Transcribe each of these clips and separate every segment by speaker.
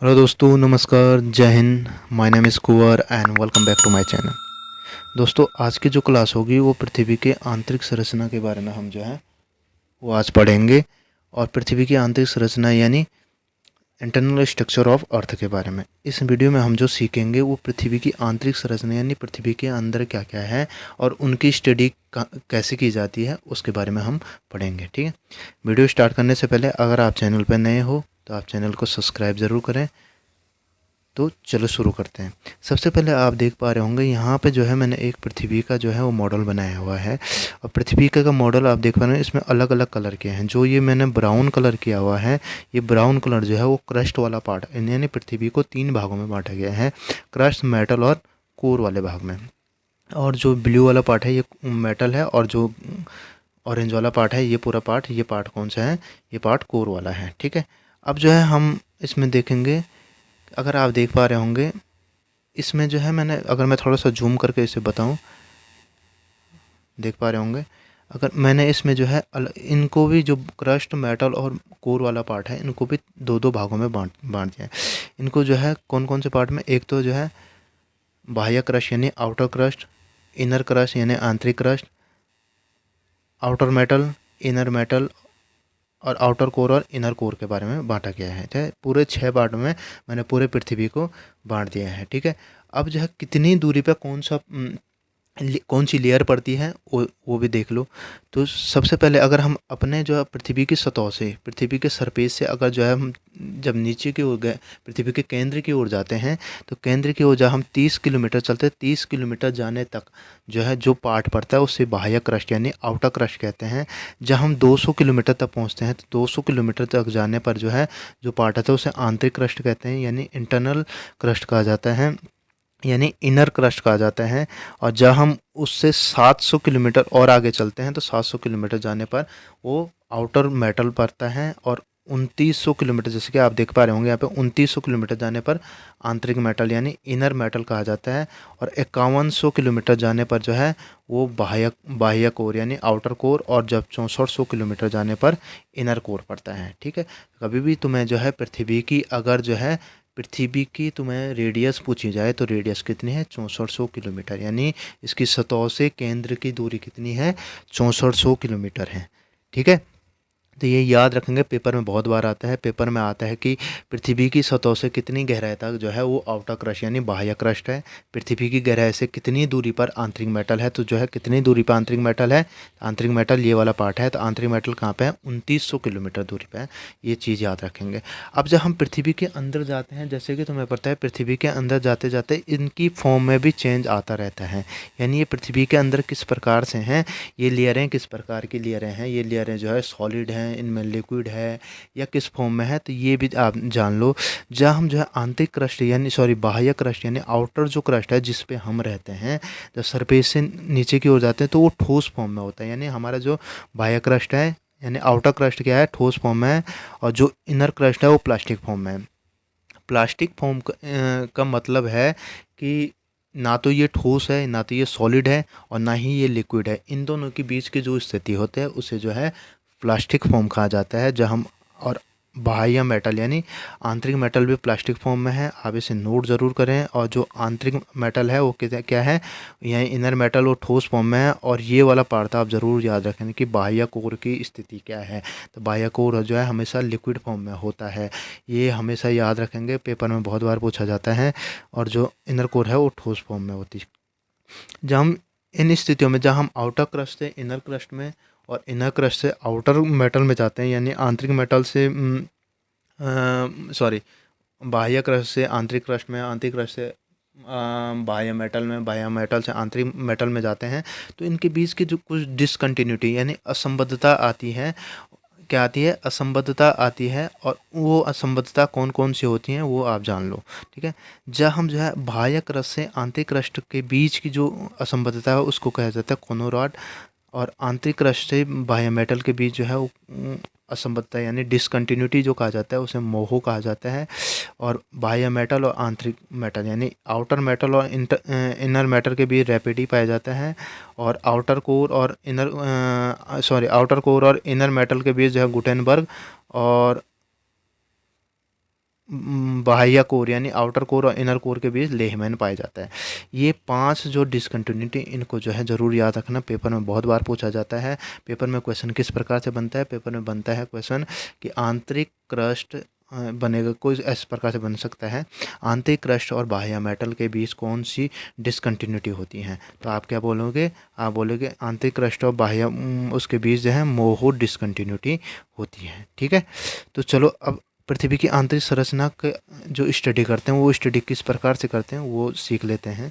Speaker 1: Hello दोस्तों, नमस्कार, जय हिंद। My name is Kunwar and welcome back to my channel. दोस्तों, आज की जो क्लास होगी वो पृथ्वी के आंतरिक संरचना के बारे में हम जो है वो आज पढ़ेंगे। और पृथ्वी की आंतरिक संरचना यानी इंटरनल स्ट्रक्चर ऑफ अर्थ के बारे में इस वीडियो में हम जो सीखेंगे वो पृथ्वी की आंतरिक संरचना यानी पृथ्वी के अंदर क्या क्या है और उनकी स्टडी कैसे की जाती है उसके बारे में हम पढ़ेंगे। ठीक है, वीडियो स्टार्ट करने से पहले अगर आप चैनल पर नए हो तो आप चैनल को सब्सक्राइब ज़रूर करें। तो चलो शुरू करते हैं। सबसे पहले आप देख पा रहे होंगे यहाँ पे जो है मैंने एक पृथ्वी का जो है वो मॉडल बनाया हुआ है। और पृथ्वी का मॉडल आप देख पा रहे हैं, इसमें अलग अलग कलर के हैं। जो ये मैंने ब्राउन कलर किया हुआ है, ये ब्राउन कलर जो है वो क्रस्ट वाला पार्ट, यानी पृथ्वी को 3 भागों में बांटा गया है, क्रस्ट, मेटल और कोर वाले भाग में। और जो ब्लू वाला पार्ट है ये मेटल है, और जो ऑरेंज वाला पार्ट है ये पूरा पार्ट, ये पार्ट कौन सा है, ये पार्ट कोर वाला है। ठीक है, अब जो है हम इसमें देखेंगे। अगर आप देख पा रहे होंगे इसमें जो है मैंने, अगर मैं थोड़ा सा जूम करके इसे बताऊं, देख पा रहे होंगे अगर मैंने इसमें जो है इनको भी, जो क्रस्ट, मेटल और कोर वाला पार्ट है, इनको भी दो दो भागों में बांट बांट दिया है। इनको जो है कौन कौन से पार्ट में, एक तो जो है बाह्य क्रस्ट यानी आउटर क्रस्ट, इनर क्रस्ट यानी आंतरिक crust, outer metal, inner metal और आउटर कोर और इनर कोर के बारे में बांटा गया है। ठीक है, पूरे 6 पार्ट में मैंने पूरे पृथ्वी को बांट दिया है। ठीक है, अब जो है कितनी दूरी पे कौन सी लेयर पड़ती है वो भी देख लो। तो सबसे पहले अगर हम अपने जो है पृथ्वी की सतह से, पृथ्वी के सरफेस से अगर जो है हम जब नीचे की ओर गए, पृथ्वी के केंद्र की ओर जाते हैं, तो केंद्र की ओर जब हम 30 किलोमीटर चलते हैं, 30 किलोमीटर जाने तक जो है जो पार्ट पड़ता है उससे बाह्य क्रस्ट यानी आउटर क्रस्ट कहते हैं। जब हम 200 किलोमीटर तक पहुँचते हैं तो 200 किलोमीटर तक जाने पर जो है जो पार्ट आता है उसे आंतरिक क्रस्ट कहते हैं यानी इंटरनल क्रस्ट कहा जाता है, यानी इनर क्रस्ट कहा जाता है। और जब हम उससे 700 किलोमीटर और आगे चलते हैं तो 700 किलोमीटर जाने पर वो आउटर मेटल पड़ता है। और 2900 किलोमीटर, जैसे कि आप देख पा रहे होंगे यहाँ पे, 2900 किलोमीटर जाने पर आंतरिक मेटल यानी इनर मेटल कहा जाता है। और 5100 किलोमीटर जाने पर जो है वो बाह्य बाह्य कोर यानी आउटर कोर, और जब 6400 किलोमीटर जाने पर इनर कोर पड़ता है। ठीक है, कभी भी तुम्हें जो है पृथ्वी की, अगर जो है पृथ्वी की तुम्हें रेडियस पूछी जाए तो रेडियस कितनी है, 6400 किलोमीटर, यानी इसकी सतह से केंद्र की दूरी कितनी है, 6400 किलोमीटर है। ठीक है, तो ये याद रखेंगे, पेपर में बहुत बार आता है। पेपर में आता है कि पृथ्वी की सतह से कितनी गहराई तक जो है वो आउटर क्रस्ट यानी बाह्य क्रस्ट है, पृथ्वी की गहराई से कितनी दूरी पर आंतरिक मेटल है, तो जो है कितनी दूरी पर आंतरिक मेटल है, आंतरिक मेटल ये वाला पार्ट है। तो आंतरिक मेटल कहाँ पे है, 2900 किलोमीटर दूरी पर है। ये चीज़ याद रखेंगे। अब जब हम पृथ्वी के अंदर जाते हैं, जैसे कि तुम्हें पता है पृथ्वी के अंदर जाते जाते इनकी फॉर्म में भी चेंज आता रहता है, यानी ये पृथ्वी के अंदर किस प्रकार से हैं, ये लेयरें किस प्रकार की लेयरें हैं, ये लेयरें जो है सॉलिड हैं, इनमें लिक्विड है या किस फॉर्म में है, तो ये भी आप जान लो। जहाँ हम जो है आंतरिक क्रस्ट यानी बाह्य क्रस्ट यानी आउटर जो क्रस्ट है जिस पे हम रहते हैं, जब सरफेस से नीचे की ओर जाते हैं तो वो ठोस फॉर्म में होता है, यानी हमारा जो बाह्य क्रस्ट है यानी आउटर क्रस्ट क्या है, ठोस फॉर्म में है। और जो इनर क्रस्ट है वो प्लास्टिक फॉर्म में है। प्लास्टिक फॉर्म का मतलब है कि ना तो ये ठोस है, ना तो ये सॉलिड है, और ना ही ये लिक्विड है। इन दोनों के बीच की जो स्थिति होती है उसे जो है प्लास्टिक फॉर्म कहा जाता है। जब हम, और बाह्य मेटल यानी आंतरिक मेटल भी प्लास्टिक फॉर्म में है, आप इसे नोट ज़रूर करें। और जो आंतरिक मेटल है वो क्या है, यहाँ इनर मेटल वो ठोस फॉर्म में है। और ये वाला पार्ट आप ज़रूर याद रखें कि बाह्य कोर की स्थिति क्या है, तो बाह्य कोर जो है हमेशा लिक्विड फॉर्म में होता है। ये हमेशा याद रखेंगे, पेपर में बहुत बार पूछा जाता है। और जो इनर कोर है वो ठोस फॉर्म में होती है। जब हम इन स्थितियों में, जब हम आउटर क्रस्ट से इनर क्रस्ट में और इनर क्रस्ट से आउटर मेटल में जाते हैं, यानी आंतरिक मेटल से बाह्य क्रस्ट से आंतरिक क्रस्ट में, आंतरिक क्रस्ट से बाह्य मेटल में, बाह्य मेटल से आंतरिक मेटल में जाते हैं, तो इनके बीच की जो कुछ डिसकंटिन्यूटी यानी असंबद्धता आती है, क्या आती है, असंबद्धता आती है। और वो असंबद्धता कौन कौन सी होती हैं वो आप जान लो। ठीक है, जब हम जो है बाह्य क्रस्ट से आंतरिक क्रस्ट के बीच की जो असंबद्धता है उसको कहा जाता है कोनोरॉड। और आंतरिक क्रस्ट से बाह्य मेटल के बीच जो है वो असंबद्धता यानी डिसकंटिन्यूटी जो कहा जाता है उसे मोहो कहा जाता है। और बाह्य मेटल और आंतरिक मेटल यानी आउटर मेटल और इनर मेटल के बीच रैपिडी पाया जाता है। और आउटर कोर और इनर मेटल के बीच जो है गुटेनबर्ग और बाह्य कोर यानी आउटर कोर और इनर कोर के बीच लेहमैन पाया जाता है। ये 5 जो डिसकंटिन्यूटी, इनको जो है ज़रूर याद रखना, पेपर में बहुत बार पूछा जाता है। पेपर में क्वेश्चन किस प्रकार से बनता है, पेपर में बनता है क्वेश्चन कि आंतरिक क्रस्ट बनेगा, कोई इस प्रकार से बन सकता है, आंतरिक क्रस्ट और बाह्य मेटल के बीच कौन सी डिसकंटिन्यूटी होती हैं। तो आप क्या बोलोगे, आप बोलोगे आंतरिक क्रस्ट और बाह्य उसके बीच जो है मोहो डिसकंटिन्यूटी होती है। ठीक है, तो चलो अब पृथ्वी की आंतरिक संरचना के जो स्टडी करते हैं वो स्टडी किस प्रकार से करते हैं वो सीख लेते हैं।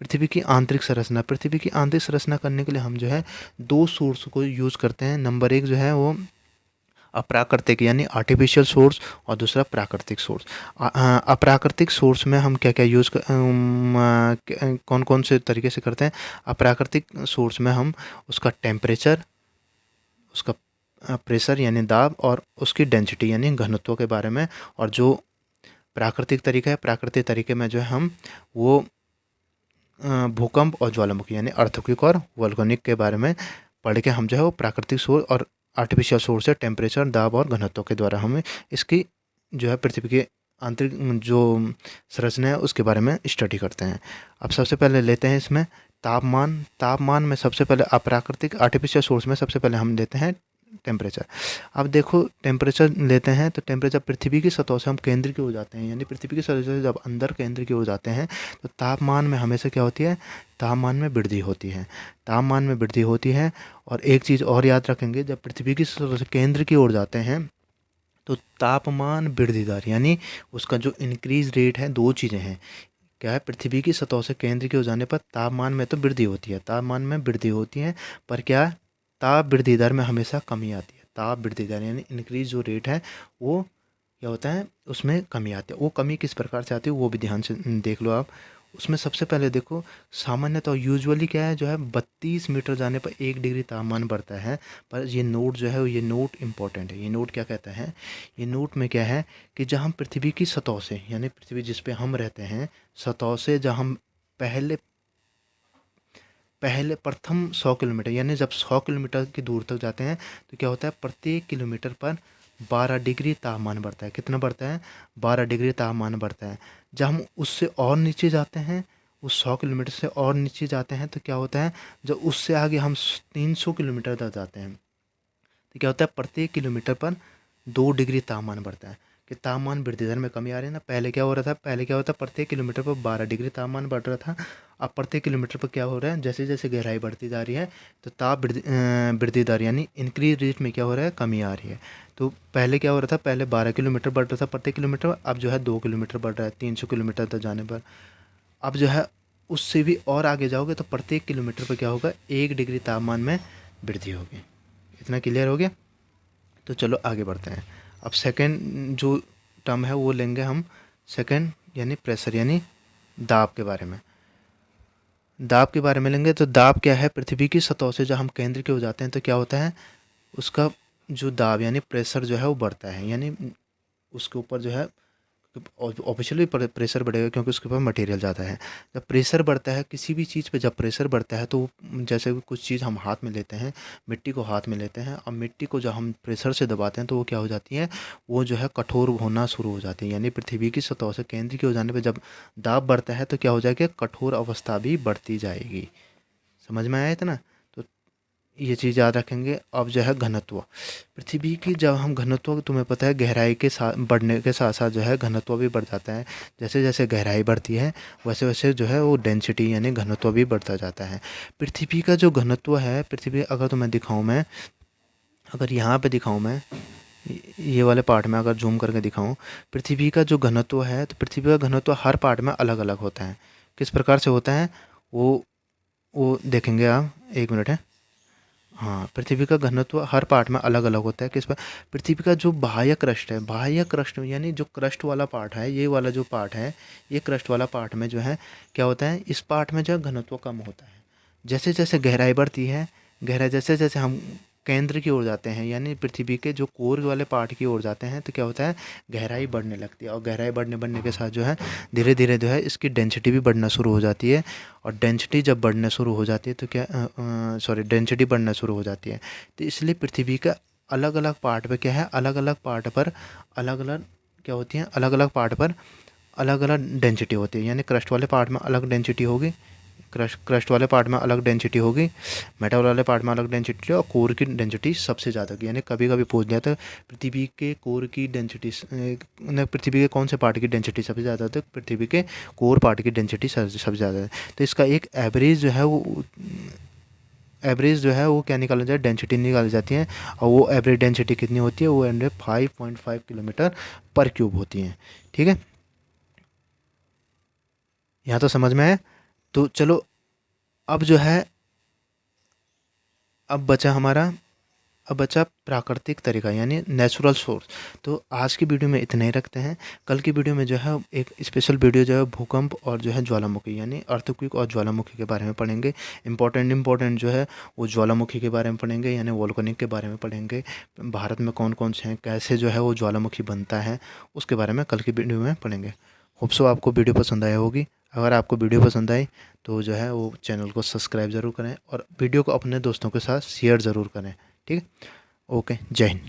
Speaker 1: पृथ्वी की आंतरिक संरचना, पृथ्वी की आंतरिक संरचना करने के लिए हम जो है 2 सोर्स को यूज़ करते हैं। नंबर 1 जो है वो अप्राकृतिक यानी आर्टिफिशियल सोर्स, और दूसरा प्राकृतिक सोर्स। अप्राकृतिक सोर्स में हम क्या क्या यूज़ कौन कौन से तरीके से करते हैं। अप्राकृतिक सोर्स में हम उसका टेम्परेचर, उसका प्रेशर यानी दाब, और उसकी डेंसिटी यानी घनत्व के बारे में। और जो प्राकृतिक तरीका है, प्राकृतिक तरीके में जो है हम वो भूकंप और ज्वालामुखी यानी अर्थक्वेक और वोल्केनिक के बारे में पढ़ के हम जो है वो प्राकृतिक सोर्स और आर्टिफिशियल सोर्स है टेम्परेचर, दाब और घनत्व के द्वारा हमें इसकी जो है पृथ्वी की आंतरिक जो संरचना है उसके बारे में स्टडी करते हैं। अब सबसे पहले लेते हैं इसमें तापमान। तापमान में सबसे पहले अप्राकृतिक आर्टिफिशियल सोर्स में सबसे पहले हम लेते हैं टेम्परेचर। अब देखो टेम्परेचर लेते हैं तो टेम्परेचर पृथ्वी की सतह से हम केंद्र की ओर जाते हैं, यानी पृथ्वी की सतह से जब अंदर केंद्र की ओर जाते हैं तो तापमान में हमेशा क्या होती है, तापमान में वृद्धि होती है, तापमान में वृद्धि होती है। और एक चीज़ और याद रखेंगे, जब पृथ्वी की सतह से केंद्र की ओर जाते हैं तो तापमान वृद्धि दर यानी उसका जो इंक्रीज रेट है, 2 चीज़ें हैं। क्या है, पृथ्वी की सतह से केंद्र की ओर जाने पर तापमान में तो वृद्धि होती है, तापमान में वृद्धि होती है, पर क्या ताप वृद्धि दर में हमेशा कमी आती है। ताप वृद्धि दर यानी इंक्रीज जो रेट है वो क्या होता है, उसमें कमी आती है। वो कमी किस प्रकार से आती है वो भी ध्यान से देख लो आप। उसमें सबसे पहले देखो, सामान्यतः यूजुअली क्या है, जो है 32 मीटर जाने पर 1 डिग्री तापमान बढ़ता है। पर ये नोट जो है, ये नोट इम्पॉर्टेंट है। ये नोट क्या कहता है, ये नोट में क्या है कि जब हम पृथ्वी की सतह से यानी पृथ्वी जिस पे हम रहते हैं, सतह से जब हम पहले पहले प्रथम 100 किलोमीटर यानी जब 100 किलोमीटर की दूर तक जाते हैं तो क्या होता है, प्रत्येक किलोमीटर पर 12 डिग्री तापमान बढ़ता है। कितना बढ़ता है, 12 डिग्री तापमान बढ़ता है। जब हम उससे और नीचे जाते हैं, उस 100 किलोमीटर से और नीचे जाते हैं तो क्या होता है, जब उससे आगे हम 300 किलोमीटर तक जाते हैं तो क्या होता है, प्रत्येक किलोमीटर पर 2 डिग्री तापमान बढ़ता है। कि तापमान वृद्धि दर में कमी आ रही है ना। पहले क्या हो रहा था, पहले क्या होता, प्रत्येक किलोमीटर पर 12 डिग्री तापमान बढ़ रहा था। अब प्रत्येक किलोमीटर पर क्या हो रहा है, जैसे जैसे गहराई बढ़ती जा रही है तो ताप वृद्धि दर यानी इंक्रीज रेट में क्या हो रहा है, कमी आ रही है। तो पहले क्या हो रहा था, पहले 12 किलोमीटर बढ़ रहा था प्रत्येक किलोमीटर, अब जो है 2 किलोमीटर बढ़ रहा है 300 किलोमीटर तक जाने पर। अब जो है उससे भी और आगे जाओगे तो प्रत्येक किलोमीटर पर क्या होगा, 1 डिग्री तापमान में वृद्धि होगी। इतना क्लियर हो गया। तो चलो आगे बढ़ते हैं। अब सेकंड जो टर्म है वो लेंगे हम, सेकंड यानी प्रेशर यानी दाब के बारे में। दाब के बारे में लेंगे तो दाब क्या है, पृथ्वी की सतह से जब हम केंद्र की ओर जाते हैं तो क्या होता है, उसका जो दाब यानी प्रेशर जो है वो बढ़ता है। यानी उसके ऊपर जो है ऑब्वियसली प्रेशर बढ़ेगा क्योंकि उसके ऊपर मटेरियल ज़्यादा है। जब प्रेशर बढ़ता है किसी भी चीज़ पे, जब प्रेशर बढ़ता है तो जैसे कुछ चीज़ हम हाथ में लेते हैं, मिट्टी को हाथ में लेते हैं, और मिट्टी को जब हम प्रेशर से दबाते हैं तो वो क्या हो जाती है, वो जो है कठोर होना शुरू हो जाती है। यानी पृथ्वी की सतह से केंद्र की ओर जाने पर जब दाब बढ़ता है तो क्या हो जाएगा, कठोर अवस्था भी बढ़ती जाएगी। समझ में आया इतना। तो ये चीज़ याद रखेंगे। अब जो है घनत्व, पृथ्वी की जब हम घनत्व, तुम्हें पता है गहराई के साथ बढ़ने के साथ साथ जो है घनत्व भी बढ़ जाता है। जैसे जैसे गहराई बढ़ती है वैसे वैसे जो है वो डेंसिटी यानी घनत्व भी बढ़ता जाता है। पृथ्वी का जो घनत्व है, पृथ्वी अगर तुम्हें दिखाऊं मैं, अगर यहाँ पे दिखाऊं मैं, ये वाले पार्ट में अगर जूम करके दिखाऊं, पृथ्वी का जो घनत्व है तो पृथ्वी का घनत्व हर पार्ट में अलग अलग होता है। किस प्रकार से होता है वो देखेंगे आप, 1 मिनट है। हाँ, पृथ्वी का घनत्व हर पार्ट में अलग अलग होता है। किस पर, पृथ्वी का जो बाह्य क्रस्ट है, बाह्य क्रस्ट यानी जो क्रस्ट वाला पार्ट है, ये वाला जो पार्ट है, ये क्रस्ट वाला पार्ट में जो है क्या होता है, इस पार्ट में जो है घनत्व कम होता है। जैसे जैसे गहराई बढ़ती है, गहराई जैसे जैसे हम केंद्र की ओर जाते हैं यानी पृथ्वी के जो कोर वाले पार्ट की ओर जाते हैं तो क्या होता है, गहराई बढ़ने लगती है। और गहराई बढ़ने के साथ जो है धीरे धीरे जो है इसकी डेंसिटी भी बढ़ना शुरू हो जाती है। और डेंसिटी जब बढ़ना शुरू हो जाती है तो क्या डेंसिटी बढ़ना शुरू हो जाती है। तो इसलिए पृथ्वी का अलग अलग पार्ट पे क्या है, अलग अलग पार्ट पर अलग अलग क्या होती हैं, अलग अलग पार्ट पर अलग अलग डेंसिटी होती है। यानी क्रस्ट वाले पार्ट में अलग डेंसिटी होगी, क्रस्ट वाले पार्ट में अलग डेंसिटी होगी, मेटल वाले पार्ट में अलग डेंसिटी, और कोर की डेंसिटी सबसे ज़्यादा होगी। यानी कभी कभी पूछ लिया था पृथ्वी के कोर की डेंसिटी, पृथ्वी के कौन से पार्ट की डेंसिटी सबसे ज़्यादा होती है, पृथ्वी के कोर पार्ट की डेंसिटी सबसे ज़्यादा है। तो इसका एक एवरेज जो है वो क्या निकाला जाए, डेंसिटी निकाली जाती है, और वो एवरेज डेंसिटी कितनी होती है, वो 5.5 किलोमीटर पर क्यूब होती है। ठीक है, यहाँ तो समझ में है। तो चलो अब जो है, अब बचा हमारा अब बचा प्राकृतिक तरीका यानी नेचुरल सोर्स। तो आज की वीडियो में इतना ही रखते हैं। कल की वीडियो में जो है एक स्पेशल वीडियो जो है भूकंप और जो है ज्वालामुखी यानी अर्थक्वेक और ज्वालामुखी के बारे में पढ़ेंगे। इंपॉर्टेंट जो है वो ज्वालामुखी के बारे में पढ़ेंगे, यानी वोल्केनिक के बारे में पढ़ेंगे। भारत में कौन कौन से हैं, कैसे जो है वो ज्वालामुखी बनता है, उसके बारे में कल की वीडियो में पढ़ेंगे। होप सो आपको वीडियो पसंद आया होगी। अगर आपको वीडियो पसंद आई तो जो है वो चैनल को सब्सक्राइब ज़रूर करें और वीडियो को अपने दोस्तों के साथ शेयर ज़रूर करें। ठीक है, ओके, जय हिंद।